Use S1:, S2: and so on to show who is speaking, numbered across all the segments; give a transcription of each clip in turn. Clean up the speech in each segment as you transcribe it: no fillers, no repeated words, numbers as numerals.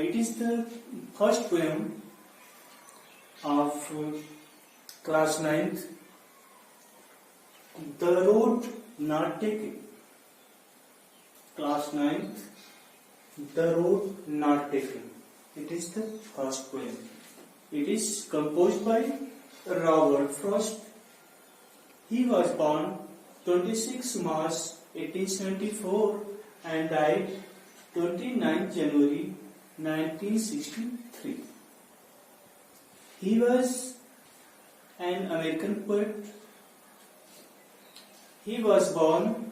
S1: It is the first poem of class 9th, The Road Not Taken. Class 9th, The Road Not Taken. It is the first poem. It is composed by Robert Frost. He was born 26 March 1874 and died 29 January 1963. He was an American poet. He was born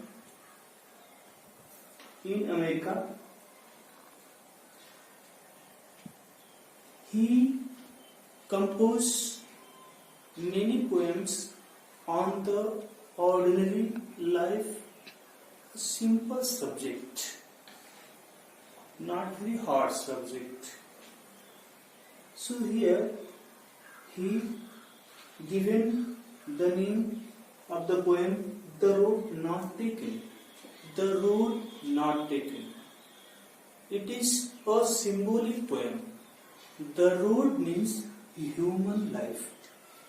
S1: in America. He composed many poems on the ordinary life, a simple subject, not very hard subject. So here he given the name of the poem The Road Not Taken. The Road Not Taken. It is a symbolic poem. The road means human life.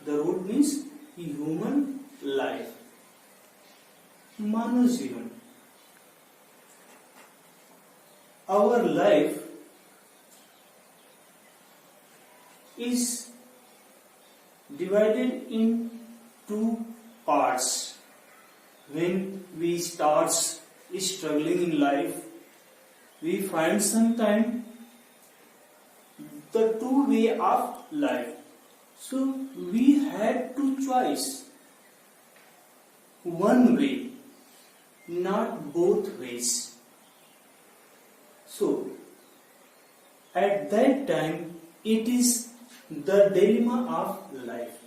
S1: The road means human life. मानव जीवन. Our life is divided in two parts. When we start struggling in life, we find sometime the two way of life. So we had to choice one way, not both ways. So at that time it is the dilemma of life.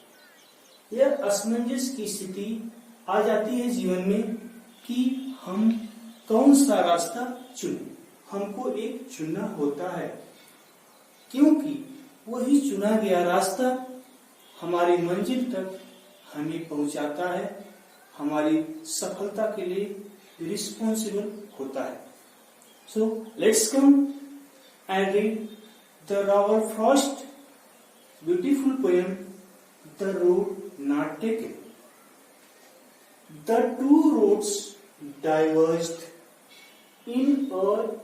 S1: यह असमंजस की स्थिति आ जाती है जीवन में कि हम कौन सा रास्ता चुनें. हमको एक चुनना होता है क्योंकि वही चुना गया रास्ता हमारी मंजिल तक हमें पहुंचाता है, हमारी सफलता के लिए रिस्पॉन्सिबल होता है. So let's come and read the Robert Frost beautiful poem The Road Not Taken. The two roads diverged in a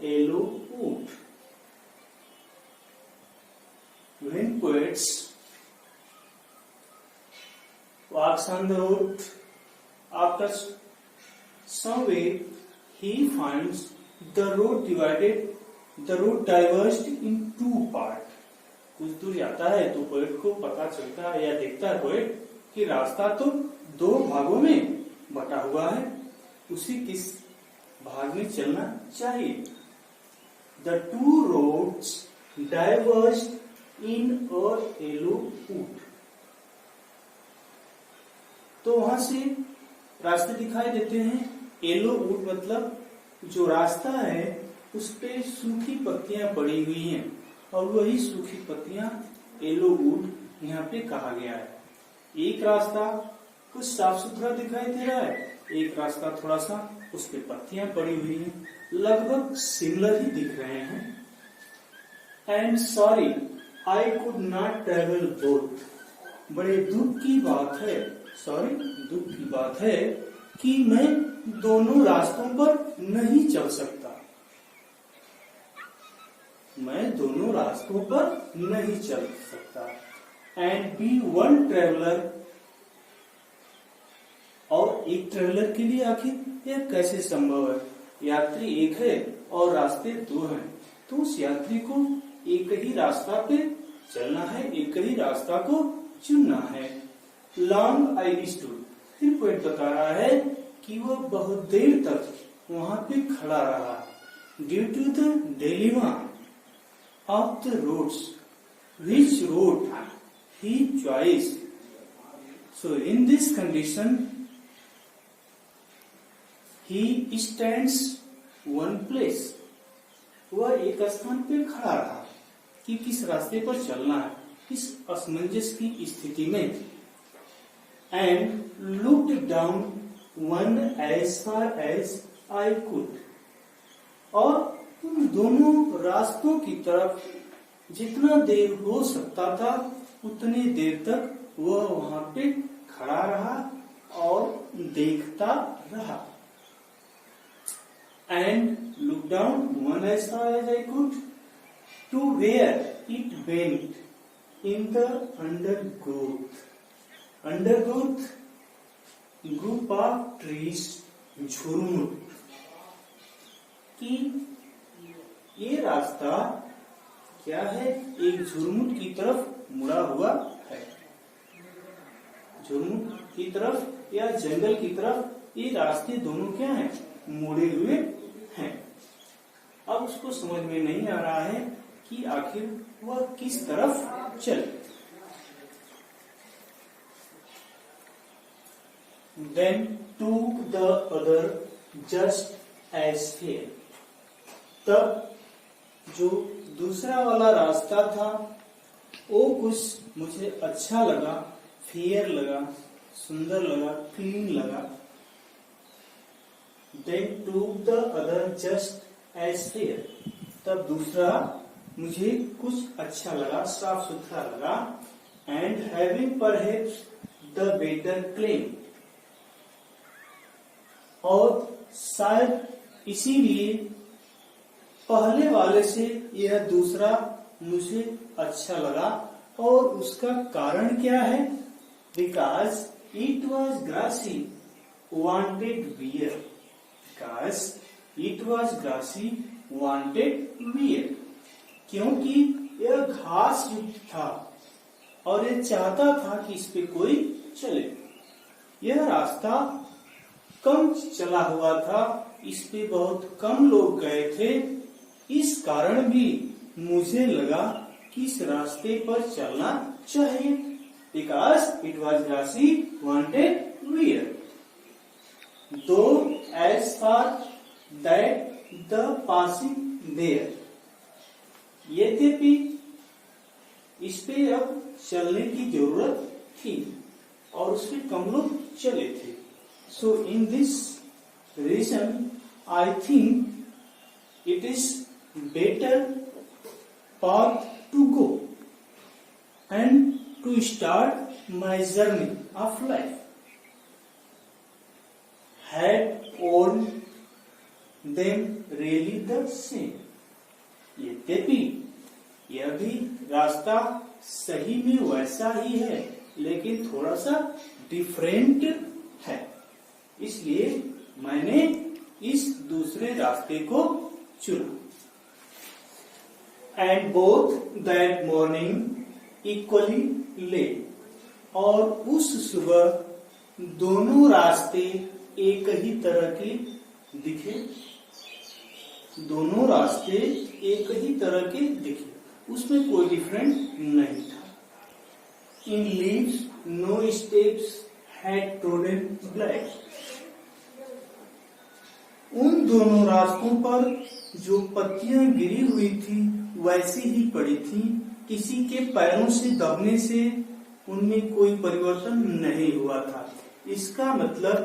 S1: yellow wood. When poets walks on the road, after some way he finds the road diverged in two parts. कुछ दूर जाता है तो poet को पता चलता है या देखता है पोएट कि रास्ता तो दो भागों में बटा हुआ है, उसी किस भाग में चलना चाहिए. The two roads diverged in a yellow wood. तो वहां से रास्ते दिखाई देते हैं. येलो वुड मतलब जो रास्ता है उस पे सूखी पत्तियां पड़ी हुई हैं और वही सूखी पत्तियां येलो वुड यहाँ पे कहा गया है. एक रास्ता कुछ साफ सुथरा दिखाई दे रहा है, एक रास्ता थोड़ा सा उस पे पत्तियां पड़ी हुई हैं, लगभग सिमिलर ही दिख रहे हैं. And sorry I could not travel both. बड़े दुख की बात है, सॉरी दुख की बात है कि मैं दोनों रास्तों पर नहीं चल सकता. मैं दोनों रास्तों पर नहीं चल सकता. And be one traveller. और एक ट्रेवलर के लिए आखिर यह कैसे संभव है. यात्री एक है और रास्ते दो हैं, तो उस यात्री को एक ही रास्ता पे चलना है, एक ही रास्ता को चुनना है. Long I stood. फिर पोएट बता रहा है कि वह बहुत देर तक वहां पे खड़ा रहा. Due to the dilemma of the roads, which road he chose. So in this condition, he stands one place. वह एक स्थान पे खड़ा रहा कि किस रास्ते पर चलना है. इस असमंजस की स्थिति में and looked down one as far as I could. और उन दोनों रास्तों की तरफ जितना देर हो सकता था उतनी देर तक वह वहां पे खड़ा रहा और देखता रहा. And looked down one as far as I could to where it went in the undergrowth. Undergrowth, group of trees, झुरमुट. कि ये रास्ता क्या है? एक झुरमुट की तरफ मुड़ा हुआ है. झुरमुट की तरफ या जंगल की तरफ ये रास्ते दोनों क्या हैं? मुड़े हुए हैं. अब उसको समझ में नहीं आ रहा है कि आखिर वह किस तरफ चले. Then took the other just as fair. तब जो दूसरा वाला रास्ता था वो कुछ मुझे अच्छा लगा, फेयर लगा, सुंदर लगा, क्लीन लगा. Then took the other just as fair. तब दूसरा मुझे कुछ अच्छा लगा, साफ सुथरा लगा. And having perhaps the better claim. और शायद इसीलिए पहले वाले से यह दूसरा मुझे अच्छा लगा. और उसका कारण क्या है? Because it was grassy, wanted wear. Because it was grassy, wanted wear. क्योंकि यह घास युक्त था और यह चाहता था कि इस पे कोई चले. यह रास्ता कम चला हुआ था, इस पे बहुत कम लोग गए थे. इस कारण भी मुझे लगा कि इस रास्ते पर चलना चाहिए. Because it was grassy, wanted wear. Though as far that the passing there. यद्यपि इस पे अब चलने की जरूरत थी और उस पे कम लोग चले थे. So in this reason, I think it is better path to go and to start my journey of life. Had all them really the same. यद्यपि यह भी रास्ता सही में वैसा ही है लेकिन थोड़ा सा डिफरेंट है, इसलिए मैंने इस दूसरे रास्ते को चुना. And both that morning equally late. और उस सुबह दोनों रास्ते एक ही तरह के दिखे. दोनों रास्ते एक ही तरह के दिखे, उसमें कोई डिफरेंट नहीं था. In leaves no steps had trodden black. उन दोनों रास्तों पर जो पत्तियां गिरी हुई थी वैसी ही पड़ी थी. किसी के पैरों से दबने से उनमें कोई परिवर्तन नहीं हुआ था. इसका मतलब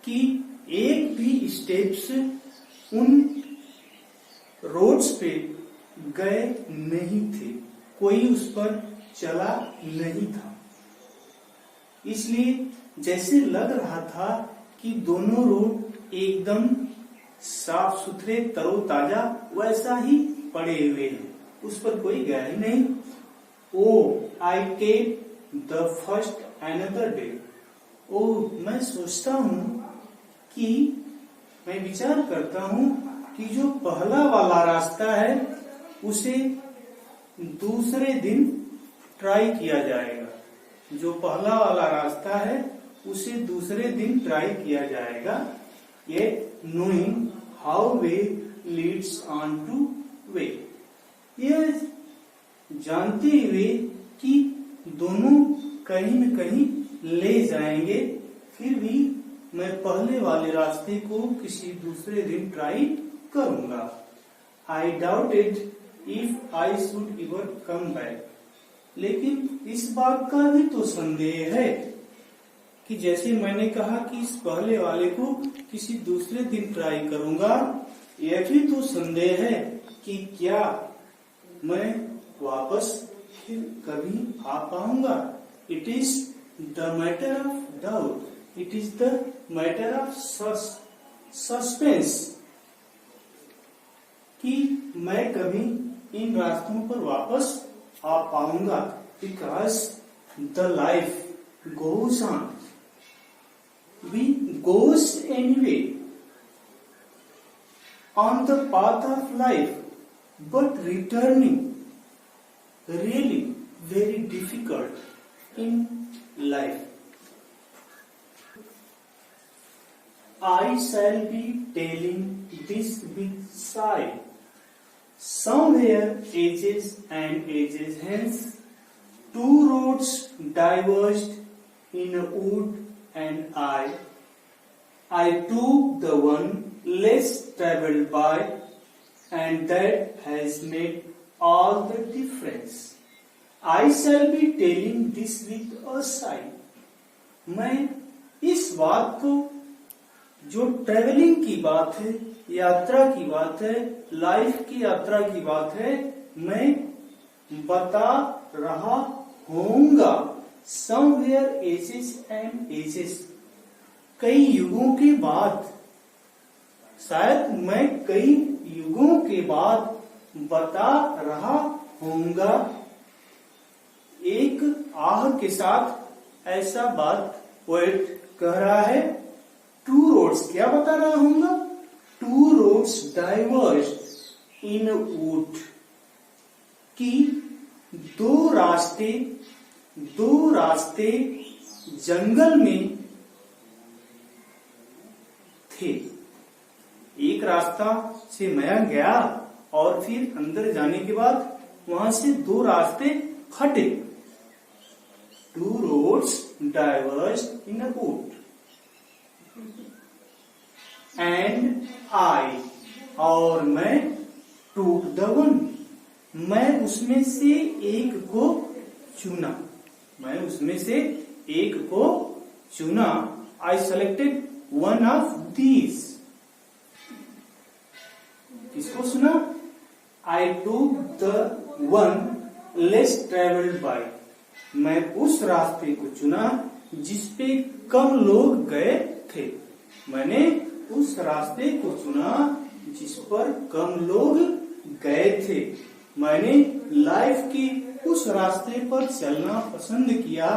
S1: कि एक भी स्टेप्स उन रोड्स पे गए नहीं थे, कोई उस पर चला नहीं था. इसलिए जैसे लग रहा था कि दोनों रोड एकदम साफ सुथरे तरोताजा वैसा ही पड़े हुए हैं, उस पर कोई गया ही नहीं. Oh I take the first another day. Oh मैं सोचता हूँ कि मैं विचार करता हूँ कि जो पहला वाला रास्ता है उसे दूसरे दिन ट्राई किया जाएगा. जो पहला वाला रास्ता है उसे दूसरे दिन ट्राई किया जाएगा. ये knowing how way Leeds on two way. यह जानते हुए कि दोनों कहीं न कहीं ले जाएंगे, फिर भी मैं पहले वाले रास्ते को किसी दूसरे दिन ट्राई करूंगा. आई doubted if I should ever come back. लेकिन इस बात का भी तो संदेह है कि जैसे मैंने कहा कि इस पहले वाले को किसी दूसरे दिन ट्राई करूंगा, यह भी तो संदेह है कि क्या मैं वापस फिर कभी आ पाऊंगा। It is the matter of doubt, it is the matter of suspense कि मैं कभी इन रास्तों पर वापस आ पाऊंगा। Because the life goes on, we goes anyway on the path of life, but returning really very difficult in life. I shall be telling this with sigh. Somewhere ages and ages hence, two roads diverged in a wood, and I took the one less traveled by, and that has made all the difference. I shall be telling this with a sigh. मैं इस बात को, जो travelling की बात है, यात्रा की बात है, लाइफ की यात्रा की बात है, मैं बता रहा होऊंगा। Somewhere ages and ages, कई युगों के बाद, शायद मैं कई युगों के बाद बता रहा होऊंगा। एक आह के साथ ऐसा बात पोएट कह रहा है। टू रोड्स, क्या बता रहा होऊंगा? To roads diverged in would, कि दो रास्ते जंगल में थे। एक रास्ता से मैं गया और फिर अंदर जाने के बाद वहां से दो रास्ते हटे। Two roads diverged in a wood, and I, और मैं टूक द वन, मैं उसमें से एक को चुना। मैं उसमें से एक को चुना। I selected one of these. किसको सुना? I took the one less travelled by, मैं उस रास्ते को चुना जिसपे कम लोग गए थे। मैंने उस रास्ते को चुना जिस पर कम लोग गए थे। मैंने लाइफ की उस रास्ते पर चलना पसंद किया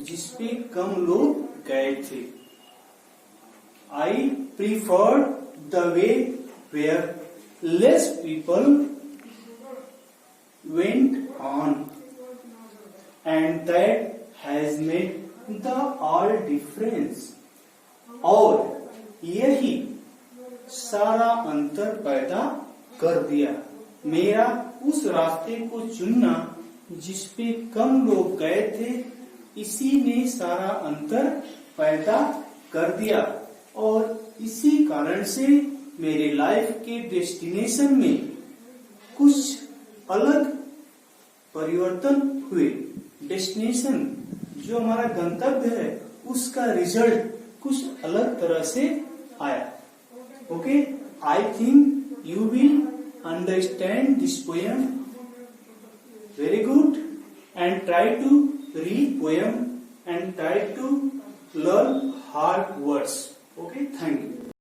S1: जिसपे कम लोग गए थे। I preferred the way where less people went on, and that has made the all difference. और यही सारा अंतर पैदा कर दिया। मेरा उस रास्ते को चुनना जिसपे कम लोग गए थे, इसी ने सारा अंतर पैदा कर दिया। और इसी कारण से मेरे लाइफ के डेस्टिनेशन में कुछ अलग परिवर्तन हुए। डेस्टिनेशन, जो हमारा गंतव्य है, उसका रिजल्ट कुछ अलग तरह से आया। Okay, I think you will understand this poem very good, and try to read poem and try to learn hard words. Okay, thank you.